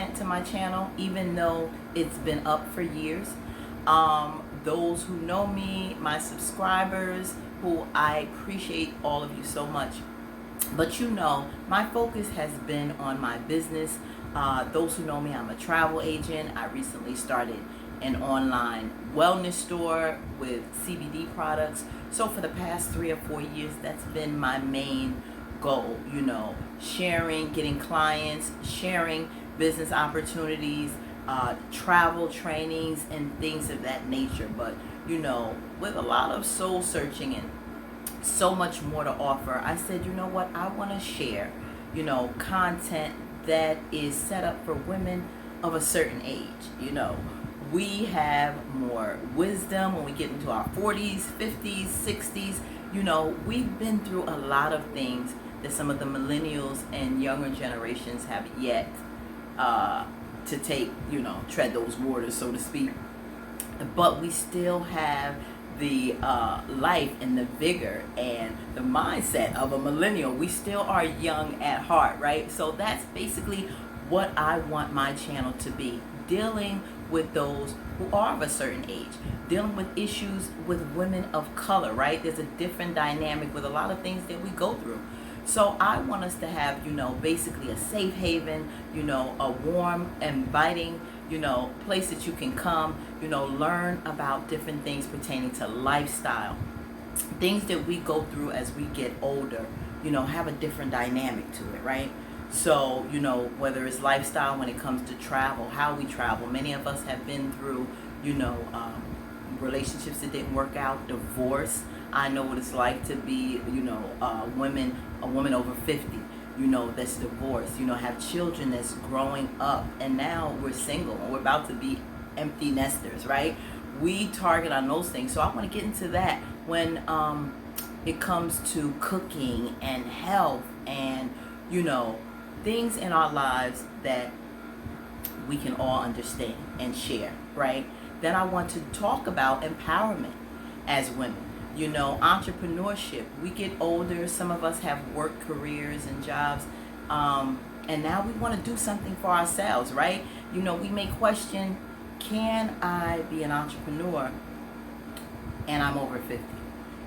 content to my channel, even though it's been up for years. Those who know me, my subscribers, who I appreciate all of you so much. But my focus has been on my business. Those who know me, I'm a travel agent. I recently started an online wellness store with CBD products. So for the past 3 or 4 years, that's been my main goal, sharing, getting clients, sharing business opportunities, travel trainings and things of that nature. But, with a lot of soul searching and so much more to offer, I said, you know what, I want to share, content that is set up for women of a certain age. We have more wisdom when we get into our 40s, 50s, 60s. We've been through a lot of things that some of the millennials and younger generations have yet to take, tread those waters, so to speak. But we still have the life and the vigor and the mindset of a millennial. We still are young at heart, right? So that's basically what I want my channel to be, dealing with those who are of a certain age, dealing with issues with women of color, right? There's a different dynamic with a lot of things that we go through. So I want us to have, basically a safe haven, a warm, inviting, place that you can come, learn about different things pertaining to lifestyle, things that we go through as we get older, have a different dynamic to it, right? So, whether it's lifestyle when it comes to travel, how we travel. Many of us have been through, relationships that didn't work out, divorce. I know what it's like to be, a woman over 50, that's divorced, have children that's growing up, and now we're single and we're about to be empty nesters, right? We target on those things. So I want to get into that when it comes to cooking and health and, things in our lives that we can all understand and share, right? Then I want to talk about empowerment as women. Entrepreneurship. We get older. Some of us have work careers and jobs. And now we want to do something for ourselves, right? We may question, can I be an entrepreneur and I'm over 50?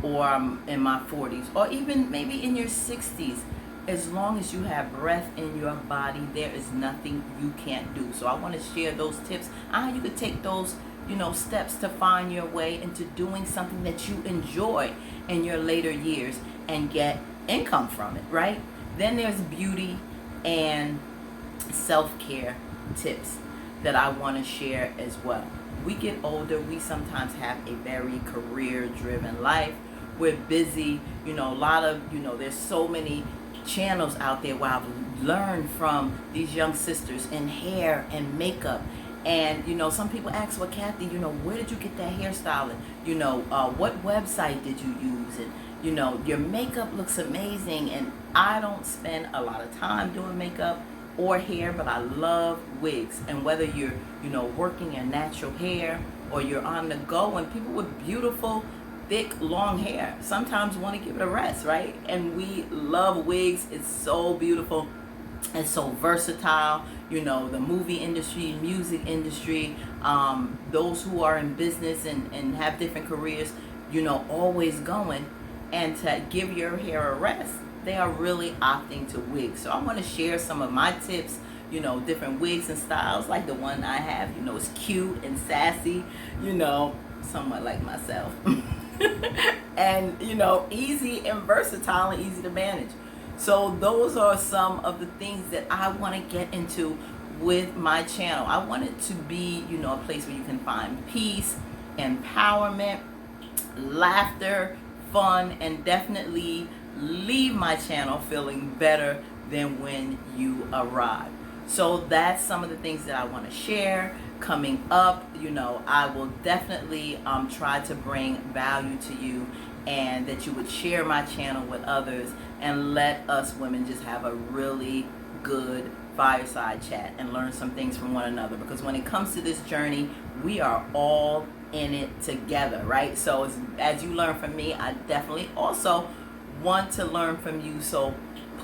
Or I'm in my 40s? Or even maybe in your 60s? As long as you have breath in your body, there is nothing you can't do. So I want to share those tips on how you could take those steps to find your way into doing something that you enjoy in your later years and get income from it, right? Then there's beauty and self-care tips that I want to share as well. We get older, we sometimes have a very career-driven life. We're busy, a lot of, there's so many channels out there where I've learned from these young sisters in hair and makeup. And, some people ask, well, Kathy, where did you get that hairstyling? What website did you use? And, your makeup looks amazing. And I don't spend a lot of time doing makeup or hair, but I love wigs. And whether you're, working your natural hair or you're on the go, and people with beautiful, thick, long hair sometimes want to give it a rest, right? And we love wigs. It's so beautiful. It's so versatile. The movie industry, music industry, those who are in business and have different careers, always going. And to give your hair a rest, they are really opting to wigs. So I want to share some of my tips, different wigs and styles like the one I have. It's cute and sassy, somewhat like myself. And, easy and versatile and easy to manage. So those are some of the things that I want to get into with my channel. I want it to be, a place where you can find peace, empowerment, laughter, fun, and definitely leave my channel feeling better than when you arrive. So that's some of the things that I want to share. Coming up, I will definitely try to bring value to you, and that you would share my channel with others and let us women just have a really good fireside chat and learn some things from one another. Because when it comes to this journey, we are all in it together, right? So as you learn from me, I definitely also want to learn from you. So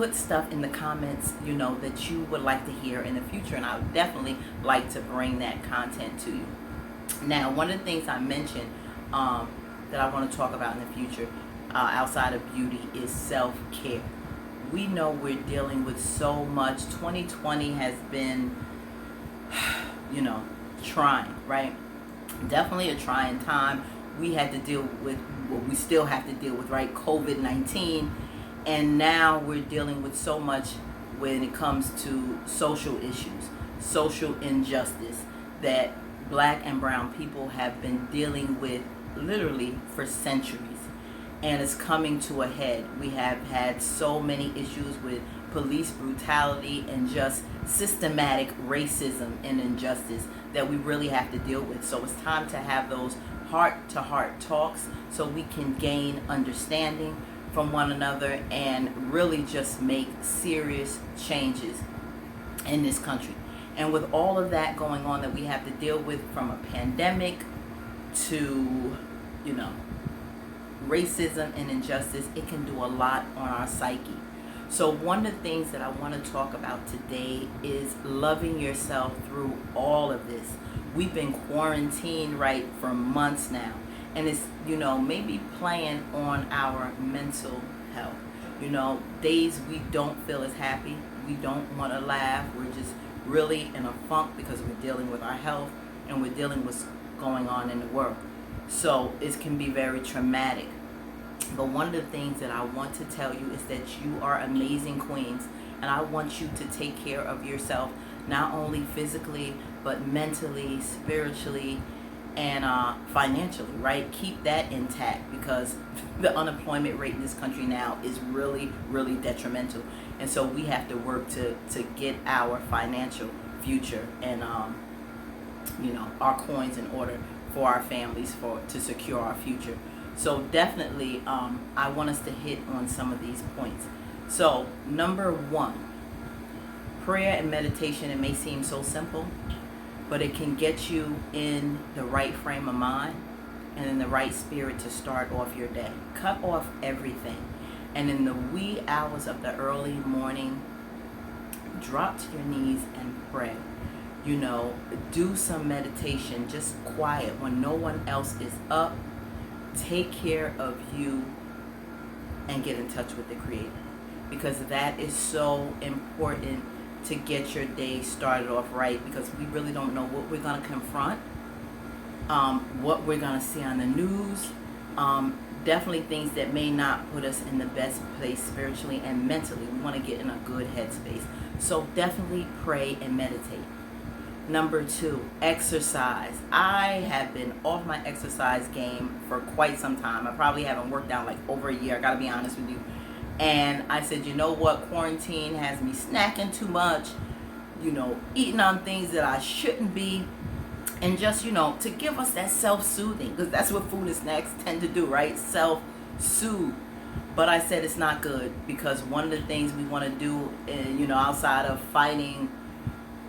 put stuff in the comments, that you would like to hear in the future, and I would definitely like to bring that content to you. Now, one of the things I mentioned that I want to talk about in the future, outside of beauty, is self-care. We know we're dealing with so much. 2020 has been, trying, right? Definitely a trying time. We had to deal with what we still have to deal with, right? COVID-19. And now we're dealing with so much when it comes to social issues, social injustice that Black and brown people have been dealing with literally for centuries. And it's coming to a head. We have had so many issues with police brutality and just systematic racism and injustice that we really have to deal with. So it's time to have those heart-to-heart talks so we can gain understanding from one another and really just make serious changes in this country. And with all of that going on that we have to deal with, from a pandemic to, racism and injustice, it can do a lot on our psyche. So one of the things that I want to talk about today is loving yourself through all of this. We've been quarantined, right, for months now. And it's, maybe playing on our mental health. Days we don't feel as happy. We don't want to laugh. We're just really in a funk because we're dealing with our health and we're dealing with what's going on in the world. So it can be very traumatic. But one of the things that I want to tell you is that you are amazing queens. And I want you to take care of yourself, not only physically, but mentally, spiritually, and financially, right? Keep that intact, because the unemployment rate in this country now is really, really detrimental. And so we have to work to get our financial future and, our coins in order for our families, to secure our future. So definitely, I want us to hit on some of these points. So number one, prayer and meditation. It may seem so simple, but it can get you in the right frame of mind and in the right spirit to start off your day. Cut off everything. And in the wee hours of the early morning, drop to your knees and pray. Do some meditation, just quiet when no one else is up. Take care of you and get in touch with the Creator, because that is so important to get your day started off right, because we really don't know what we're going to confront, what we're going to see on the news, definitely things that may not put us in the best place spiritually and mentally. We want to get in a good headspace. So definitely pray and meditate. Number two, exercise. I have been off my exercise game for quite some time. I probably haven't worked out like over a year. I got to be honest with you. And I said, you know what? Quarantine has me snacking too much, eating on things that I shouldn't be. And just, to give us that self-soothing, because that's what food and snacks tend to do, right? Self-soothe. But I said it's not good, because one of the things we want to do, outside of fighting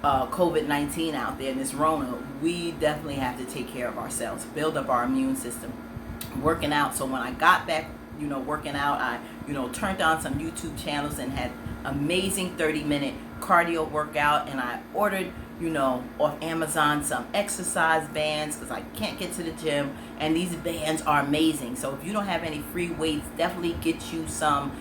COVID-19 out there in this Rona, we definitely have to take care of ourselves, build up our immune system, working out. So when I got back, working out, I, turned on some YouTube channels and had amazing 30-minute cardio workout, and I ordered, off Amazon some exercise bands, because I can't get to the gym, and these bands are amazing. So if you don't have any free weights, definitely get you some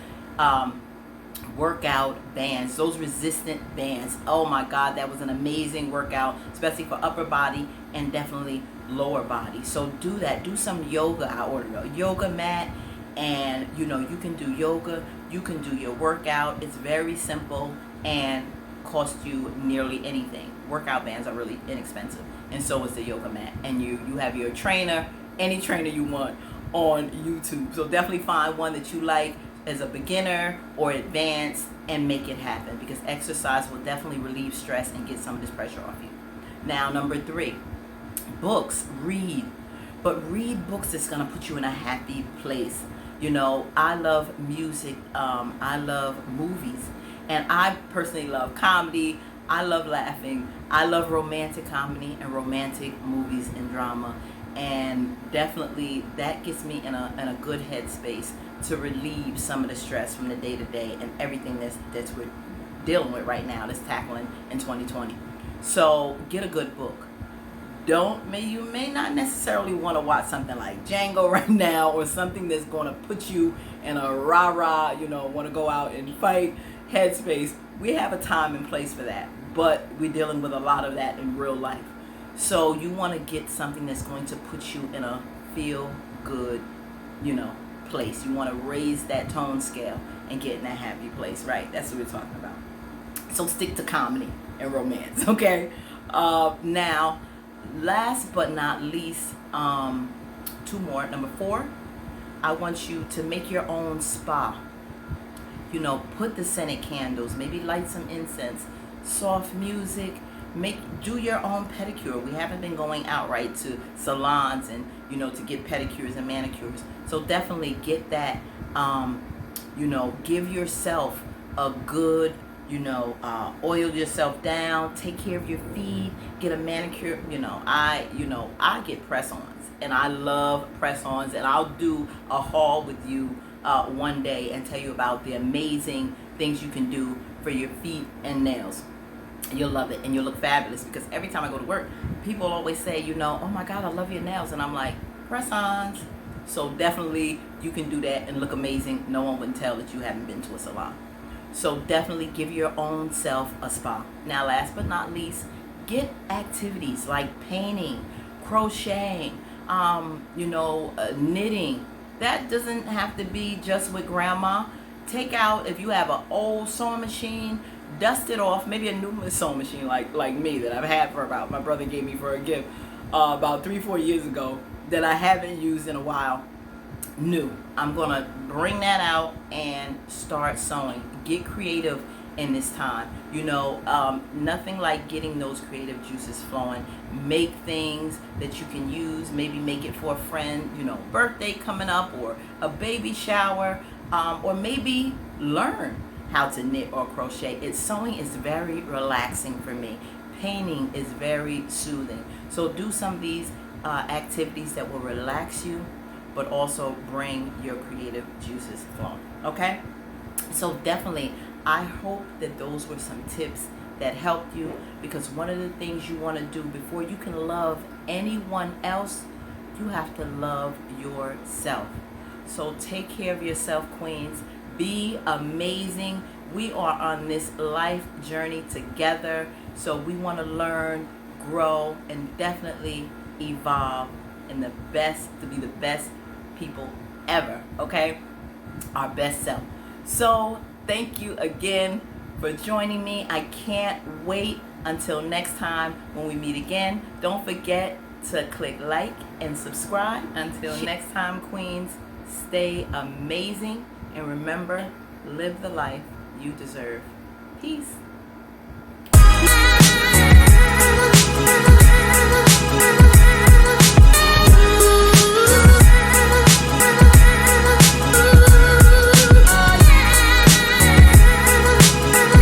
workout bands, those resistant bands. Oh my God, that was an amazing workout, especially for upper body and definitely lower body. So do that. Do some yoga. I ordered a yoga mat, and you can do yoga, you can do your workout. It's very simple and cost you nearly anything. Workout bands are really inexpensive, and so is the yoga mat. And you have your trainer, any trainer you want, on YouTube. So definitely find one that you like as a beginner or advanced and make it happen, because exercise will definitely relieve stress and get some of this pressure off you. Now, number three, books. Read. But read books that's going to put you in a happy place. I love music. I love movies. And I personally love comedy. I love laughing. I love romantic comedy and romantic movies and drama. And definitely that gets me in a good headspace to relieve some of the stress from the day to day and everything that's we're dealing with right now, that's tackling in 2020. So get a good book. You may not necessarily want to watch something like Django right now, or something that's going to put you in a rah-rah, want to go out and fight headspace. We have a time and place for that, but we're dealing with a lot of that in real life. So you want to get something that's going to put you in a feel good, place. You want to raise that tone scale and get in that happy place, right? That's what we're talking about. So stick to comedy and romance, okay? Now, last but not least, two more. Number 4, I want you to make your own spa. Put the scented candles, maybe light some incense, soft music, do your own pedicure. We haven't been going out, right, to salons and to get pedicures and manicures. So definitely get that. Give yourself a good, oil yourself down, take care of your feet, get a manicure. I get press-ons, and I love press-ons, and I'll do a haul with you one day and tell you about the amazing things you can do for your feet and nails. You'll love it, and you'll look fabulous, because every time I go to work, people always say, oh my God, I love your nails, and I'm like, press-ons. So definitely you can do that and look amazing. No one would tell that you haven't been to a salon. So definitely give your own self a spa. Now, last but not least, get activities like painting, crocheting, knitting. That doesn't have to be just with grandma. Take out, if you have an old sewing machine, dust it off. Maybe a new sewing machine like me that I've had for my brother gave me for a gift about 3-4 years ago, that I haven't used in a while. New. I'm gonna bring that out and start sewing. Get creative in this time. Nothing like getting those creative juices flowing. Make things that you can use. Maybe make it for a friend, birthday coming up, or a baby shower, or maybe learn how to knit or crochet. Sewing is very relaxing for me. Painting is very soothing. So do some of these activities that will relax you, but also bring your creative juices flowing. Okay? So definitely, I hope that those were some tips that helped you, because one of the things you want to do before you can love anyone else, you have to love yourself. So take care of yourself, queens. Be amazing. We are on this life journey together, so we want to learn, grow, and definitely evolve to be the best people ever, okay? Our best self. So thank you again for joining me. I can't wait until next time when we meet again. Don't forget to click like and subscribe. Until next time, queens, stay amazing, and remember, live the life you deserve. Peace.